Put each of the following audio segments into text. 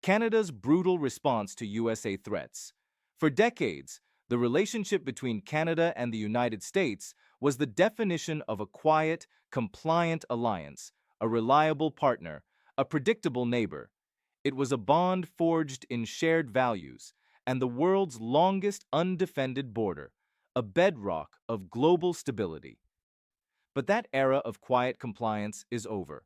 Canada's brutal response to USA threats. For decades, the relationship between Canada and the United States was the definition of a quiet, compliant alliance, a reliable partner, a predictable neighbor. It was a bond forged in shared values and the world's longest undefended border, a bedrock of global stability. But that era of quiet compliance is over.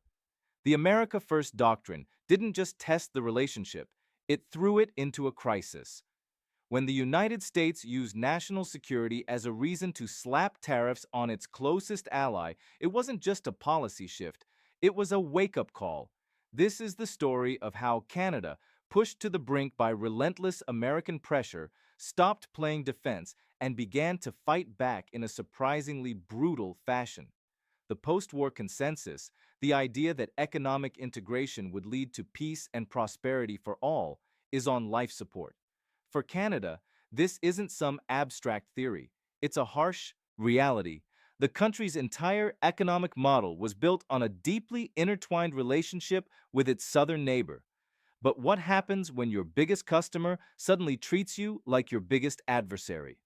The America First doctrine didn't just test the relationship, it threw it into a crisis. When the United States used national security as a reason to slap tariffs on its closest ally, it wasn't just a policy shift, it was a wake-up call. This is the story of how Canada, pushed to the brink by relentless American pressure, stopped playing defense and began to fight back in a surprisingly brutal fashion. The post-war consensus, the idea that economic integration would lead to peace and prosperity for all, is on life support. For Canada, this isn't some abstract theory. It's a harsh reality. The country's entire economic model was built on a deeply intertwined relationship with its southern neighbor. But what happens when your biggest customer suddenly treats you like your biggest adversary?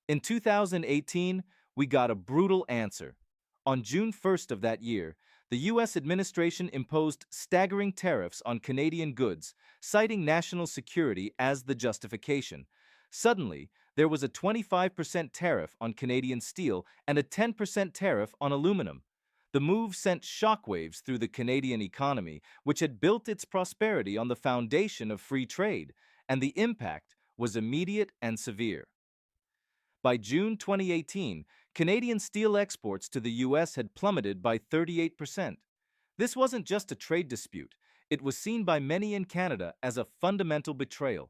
In 2018, we got a brutal answer. On June 1st of that year, the U.S. administration imposed staggering tariffs on Canadian goods, citing national security as the justification. Suddenly, there was a 25% tariff on Canadian steel and a 10% tariff on aluminum. The move sent shockwaves through the Canadian economy, which had built its prosperity on the foundation of free trade, and the impact was immediate and severe. By June 2018, Canadian steel exports to the U.S. had plummeted by 38%. This wasn't just a trade dispute. It was seen by many in Canada as a fundamental betrayal.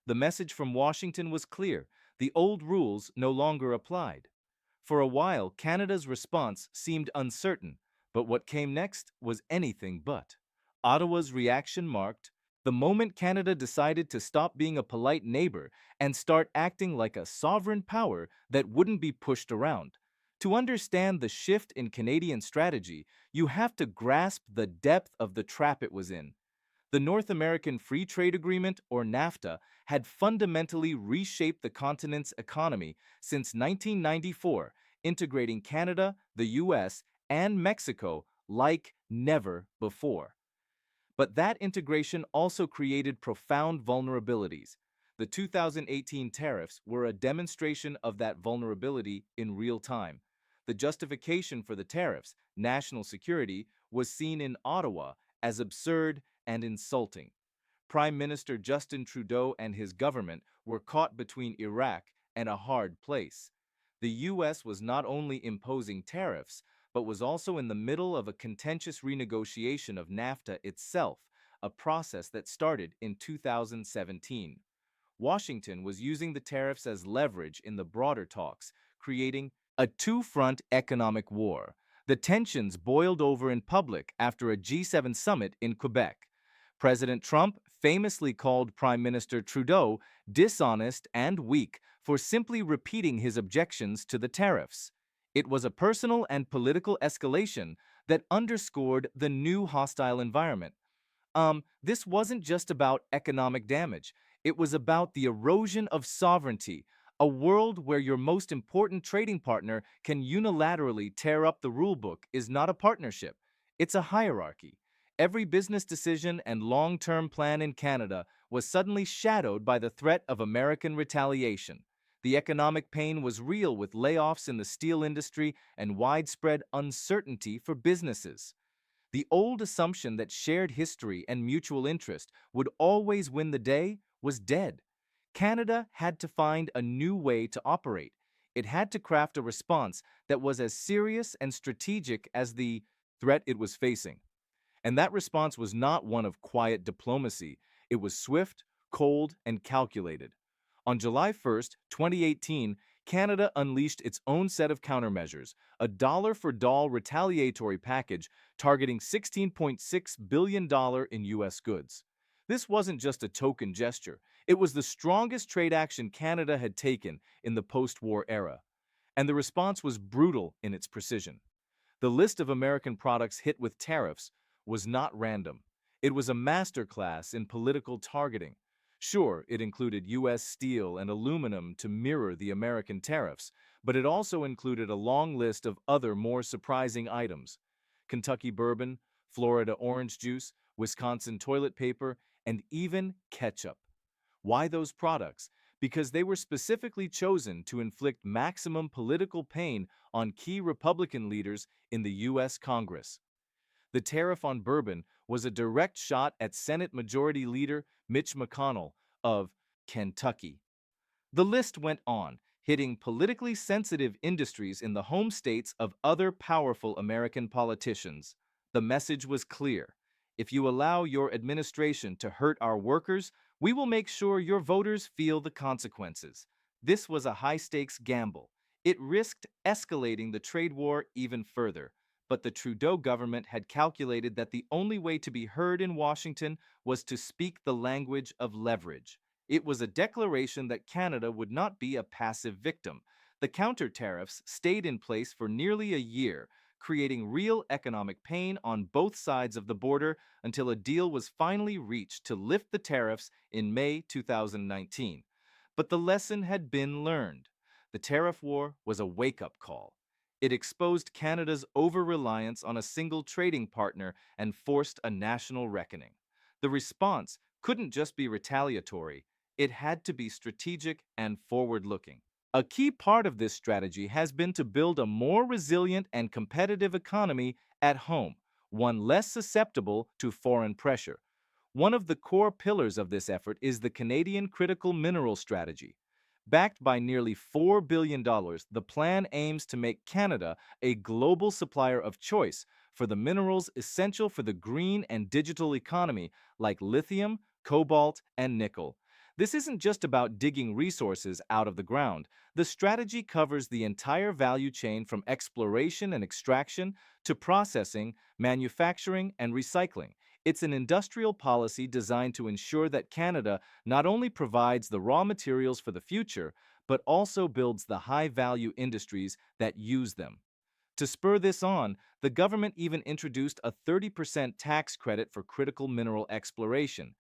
The message from Washington was clear. The old rules no longer applied. For a while, Canada's response seemed uncertain, but what came next was anything but. Ottawa's reaction marked the moment Canada decided to stop being a polite neighbor and start acting like a sovereign power that wouldn't be pushed around. To understand the shift in Canadian strategy, you have to grasp the depth of the trap it was in. The North American Free Trade Agreement, or NAFTA, had fundamentally reshaped the continent's economy since 1994, integrating Canada, the US, and Mexico like never before. But that integration also created profound vulnerabilities. The 2018 tariffs were a demonstration of that vulnerability in real time. The justification for the tariffs, national security, was seen in Ottawa as absurd and insulting. Prime Minister Justin Trudeau and his government were caught between Iraq and a hard place. The U.S. was not only imposing tariffs, but was also in the middle of a contentious renegotiation of NAFTA itself, a process that started in 2017. Washington was using the tariffs as leverage in the broader talks, creating a two-front economic war. The tensions boiled over in public after a G7 summit in Quebec. President Trump famously called Prime Minister Trudeau dishonest and weak for simply repeating his objections to the tariffs. It was a personal and political escalation that underscored the new hostile environment. This wasn't just about economic damage. It was about the erosion of sovereignty, a world where your most important trading partner can unilaterally tear up the rulebook is not a partnership. It's a hierarchy. Every business decision and long-term plan in Canada was suddenly shadowed by the threat of American retaliation. The economic pain was real with layoffs in the steel industry and widespread uncertainty for businesses. The old assumption that shared history and mutual interest would always win the day was dead. Canada had to find a new way to operate. It had to craft a response that was as serious and strategic as the threat it was facing. And that response was not one of quiet diplomacy. It was swift, cold, and calculated. On July 1st, 2018, Canada unleashed its own set of countermeasures, a dollar-for-dollar retaliatory package targeting $16.6 billion in U.S. goods. This wasn't just a token gesture. It was the strongest trade action Canada had taken in the post-war era. And the response was brutal in its precision. The list of American products hit with tariffs was not random. It was a masterclass in political targeting. Sure, it included U.S. steel and aluminum to mirror the American tariffs, but it also included a long list of other more surprising items. Kentucky bourbon, Florida orange juice, Wisconsin toilet paper, and even ketchup. Why those products? Because they were specifically chosen to inflict maximum political pain on key Republican leaders in the U.S. Congress. The tariff on bourbon was a direct shot at Senate Majority Leader Mitch McConnell of Kentucky. The list went on, hitting politically sensitive industries in the home states of other powerful American politicians. The message was clear. If you allow your administration to hurt our workers, we will make sure your voters feel the consequences. This was a high-stakes gamble. It risked escalating the trade war even further. But the Trudeau government had calculated that the only way to be heard in Washington was to speak the language of leverage. It was a declaration that Canada would not be a passive victim. The counter tariffs stayed in place for nearly a year, creating real economic pain on both sides of the border until a deal was finally reached to lift the tariffs in May 2019. But the lesson had been learned. The tariff war was a wake-up call. It exposed Canada's over-reliance on a single trading partner and forced a national reckoning. The response couldn't just be retaliatory, it had to be strategic and forward-looking. A key part of this strategy has been to build a more resilient and competitive economy at home, one less susceptible to foreign pressure. One of the core pillars of this effort is the Canadian Critical Mineral Strategy. Backed by nearly $4 billion, the plan aims to make Canada a global supplier of choice for the minerals essential for the green and digital economy like lithium, cobalt, and nickel. This isn't just about digging resources out of the ground. The strategy covers the entire value chain from exploration and extraction to processing, manufacturing, and recycling. It's an industrial policy designed to ensure that Canada not only provides the raw materials for the future, but also builds the high-value industries that use them. To spur this on, the government even introduced a 30% tax credit for critical mineral exploration.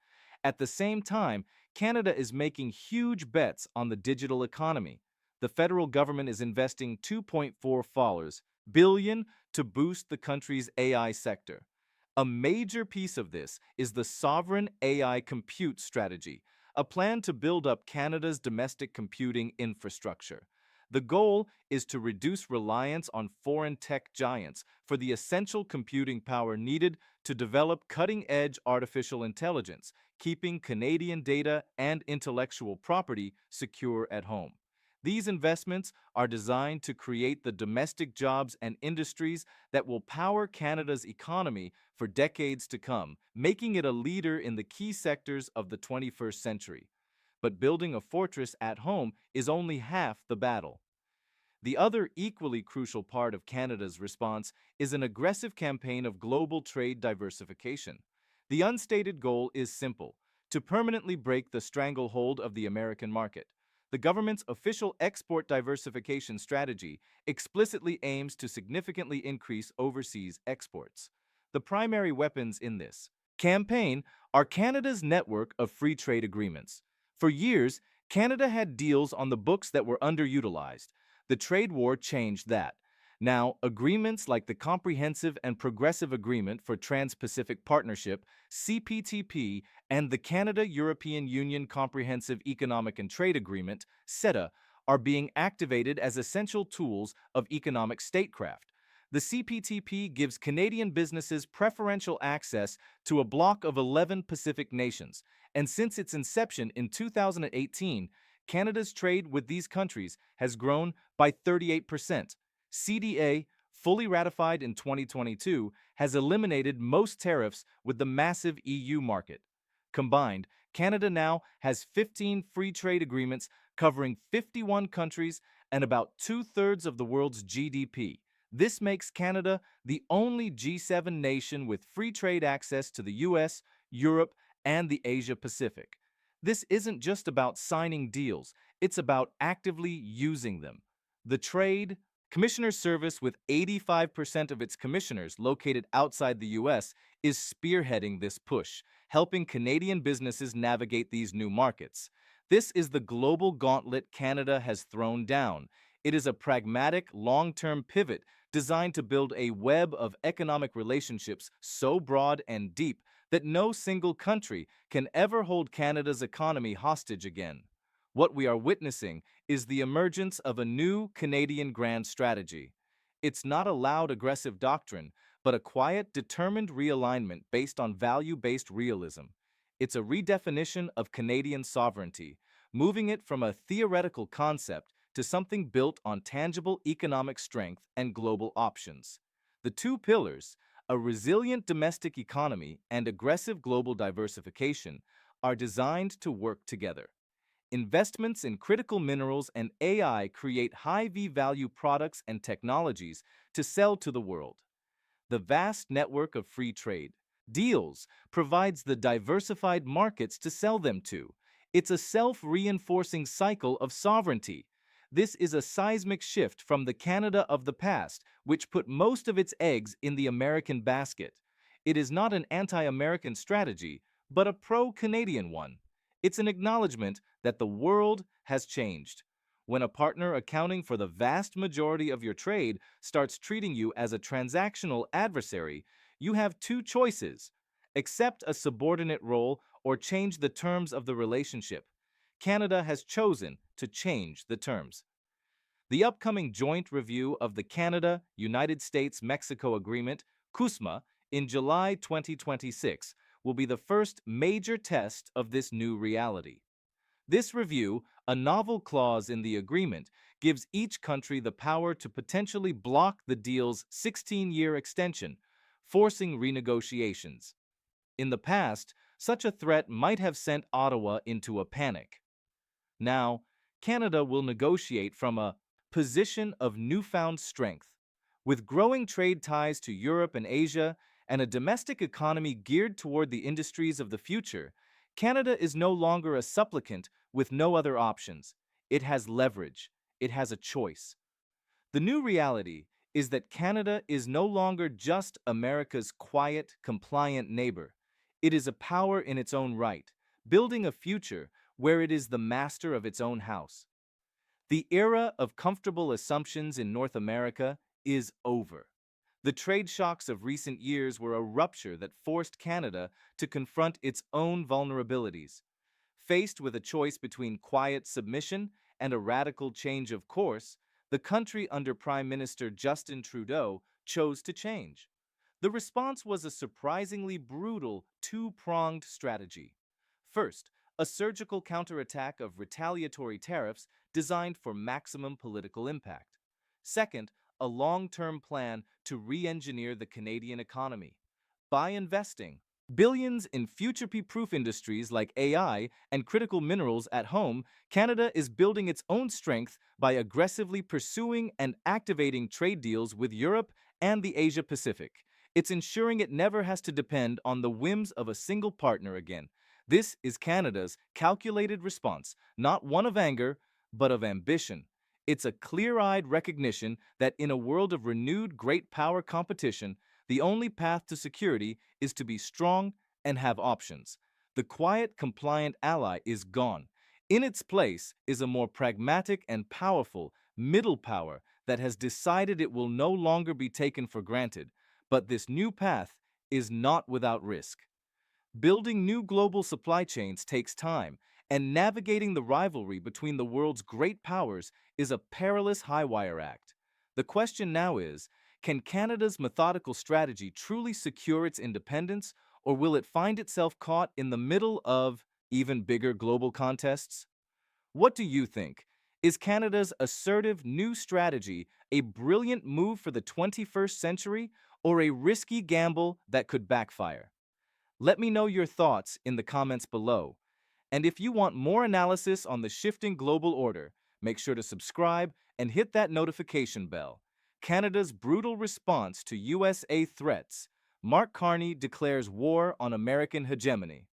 At the same time, Canada is making huge bets on the digital economy. The federal government is investing $2.4 billion to boost the country's AI sector. A major piece of this is the Sovereign AI Compute Strategy, a plan to build up Canada's domestic computing infrastructure. The goal is to reduce reliance on foreign tech giants for the essential computing power needed to develop cutting-edge artificial intelligence, keeping Canadian data and intellectual property secure at home. These investments are designed to create the domestic jobs and industries that will power Canada's economy for decades to come, making it a leader in the key sectors of the 21st century. But building a fortress at home is only half the battle. The other equally crucial part of Canada's response is an aggressive campaign of global trade diversification. The unstated goal is simple: to permanently break the stranglehold of the American market. The government's official export diversification strategy explicitly aims to significantly increase overseas exports. The primary weapons in this campaign are Canada's network of free trade agreements. For years, Canada had deals on the books that were underutilized. The trade war changed that. Now, agreements like the Comprehensive and Progressive Agreement for Trans-Pacific Partnership, CPTP, and the Canada-European Union Comprehensive Economic and Trade Agreement, CETA, are being activated as essential tools of economic statecraft. The CPTP gives Canadian businesses preferential access to a bloc of 11 Pacific nations, and since its inception in 2018, Canada's trade with these countries has grown by 38%. CDA, fully ratified in 2022, has eliminated most tariffs with the massive EU market. Combined, Canada now has 15 free trade agreements covering 51 countries and about two-thirds of the world's GDP. This makes Canada the only G7 nation with free trade access to the US, Europe, and the Asia-Pacific. This isn't just about signing deals, it's about actively using them. The Trade Commissioner Service, with 85% of its commissioners located outside the U.S., is spearheading this push, helping Canadian businesses navigate these new markets. This is the global gauntlet Canada has thrown down. It is a pragmatic, long-term pivot designed to build a web of economic relationships so broad and deep that no single country can ever hold Canada's economy hostage again. What we are witnessing is the emergence of a new Canadian grand strategy. It's not a loud, aggressive doctrine, but a quiet, determined realignment based on value-based realism. It's a redefinition of Canadian sovereignty, moving it from a theoretical concept to something built on tangible economic strength and global options. The two pillars, a resilient domestic economy and aggressive global diversification, are designed to work together. Investments in critical minerals and AI create high V-value products and technologies to sell to the world. The vast network of free trade deals provides the diversified markets to sell them to. It's a self-reinforcing cycle of sovereignty. This is a seismic shift from the Canada of the past, which put most of its eggs in the American basket. It is not an anti-American strategy, but a pro-Canadian one. It's an acknowledgement that the world has changed. When a partner accounting for the vast majority of your trade starts treating you as a transactional adversary, you have two choices: accept a subordinate role or change the terms of the relationship. Canada has chosen to change the terms. The upcoming joint review of the Canada-United States-Mexico Agreement, CUSMA, in July 2026, will be the first major test of this new reality. This review, a novel clause in the agreement, gives each country the power to potentially block the deal's 16-year extension, forcing renegotiations. In the past, such a threat might have sent Ottawa into a panic. Now, Canada will negotiate from a position of newfound strength. With growing trade ties to Europe and Asia and a domestic economy geared toward the industries of the future, Canada is no longer a supplicant with no other options. It has leverage. It has a choice. The new reality is that Canada is no longer just America's quiet, compliant neighbor. It is a power in its own right, building a future where it is the master of its own house. The era of comfortable assumptions in North America is over. The trade shocks of recent years were a rupture that forced Canada to confront its own vulnerabilities. Faced with a choice between quiet submission and a radical change of course, the country under Prime Minister Justin Trudeau chose to change. The response was a surprisingly brutal, two-pronged strategy. First, a surgical counterattack of retaliatory tariffs designed for maximum political impact. Second, a long-term plan to re-engineer the Canadian economy. By investing billions in future-proof industries like AI and critical minerals at home, Canada is building its own strength by aggressively pursuing and activating trade deals with Europe and the Asia-Pacific. It's ensuring it never has to depend on the whims of a single partner again. This is Canada's calculated response, not one of anger, but of ambition. It's a clear-eyed recognition that in a world of renewed great power competition, the only path to security is to be strong and have options. The quiet, compliant ally is gone. In its place is a more pragmatic and powerful middle power that has decided it will no longer be taken for granted. But this new path is not without risk. Building new global supply chains takes time, and navigating the rivalry between the world's great powers is a perilous high-wire act. The question now is, can Canada's methodical strategy truly secure its independence, or will it find itself caught in the middle of even bigger global contests? What do you think? Is Canada's assertive new strategy a brilliant move for the 21st century, or a risky gamble that could backfire? Let me know your thoughts in the comments below. And if you want more analysis on the shifting global order, make sure to subscribe and hit that notification bell. Canada's brutal response to USA threats. Mark Carney declares war on American hegemony.